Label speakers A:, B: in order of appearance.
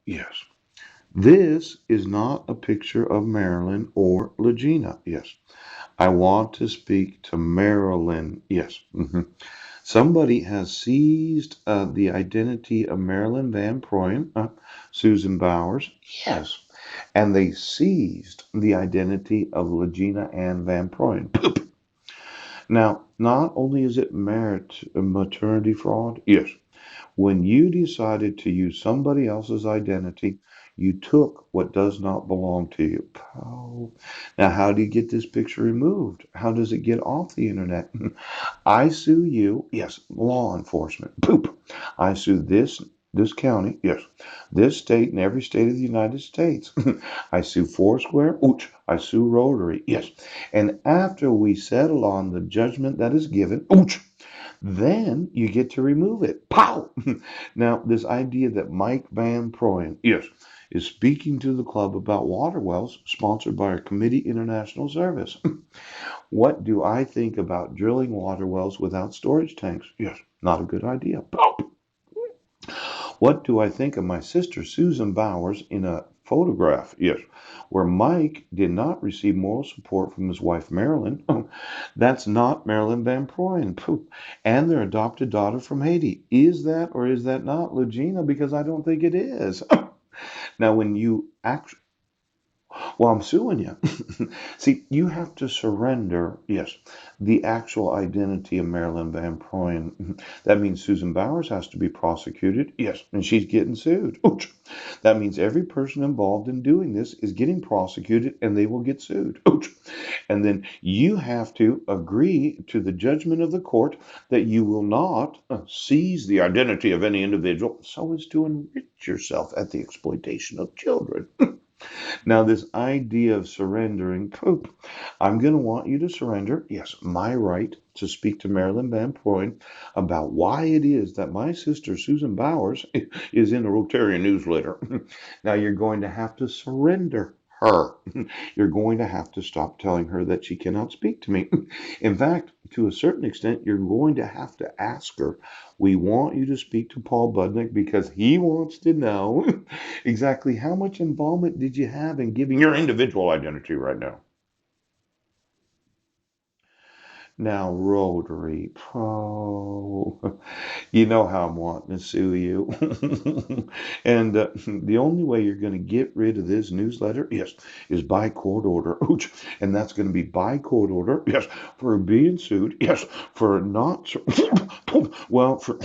A: Yes. This is not a picture of Marilyn or Legina. Yes. I want to speak to Marilyn. Yes. Somebody has seized the identity of Marilyn Van Proyen, Susan Bowers. Yes. And they seized the identity of Legina Ann Van Proyen. Now, not only is it maternity fraud, yes, when you decided to use somebody else's identity, you took what does not belong to you. Oh. Now, how do you get this picture removed? How does it get off the internet? I sue you. Yes, law enforcement. Poop. I sue this county. Yes, this state and every state of the United States. I sue Foursquare. Ouch. I sue Rotary. Yes. And after we settle on the judgment that is given, ouch, then you get to remove it. Pow! Now, this idea that Mike Van Proyen, yes, is speaking to the club about water wells sponsored by our Committee International Service. What do I think about drilling water wells without storage tanks? Yes, not a good idea. Pow! What do I think of my sister Susan Bowers in a photograph? Yes, where Mike did not receive moral support from his wife Marilyn. That's not Marilyn Van Proyen. Poop. And their adopted daughter from Haiti. Is that or is that not Legina? Because I don't think it is. Now, when you actually well, I'm suing you. See, you have to surrender, yes, the actual identity of Marilyn Van Proyen. That means Susan Bowers has to be prosecuted, yes, and she's getting sued. Ouch. That means every person involved in doing this is getting prosecuted and they will get sued. Ouch. And then you have to agree to the judgment of the court that you will not seize the identity of any individual so as to enrich yourself at the exploitation of children. Now, this idea of surrendering, Pope, I'm going to want you to surrender, yes, my right to speak to Marilyn Van Proyen about why it is that my sister Susan Bowers is in the Rotarian newsletter. Now, you're going to have to surrender her. You're going to have to stop telling her that she cannot speak to me. In fact, to a certain extent, you're going to have to ask her, we want you to speak to Paul Budnick because he wants to know exactly how much involvement did you have in giving your individual identity right now? Now, Rotary, oh, you know how I'm wanting to sue you. And the only way you're going to get rid of this newsletter, yes, is by court order. Ouch. And that's going to be by court order, yes, for being sued, yes, for not, well, for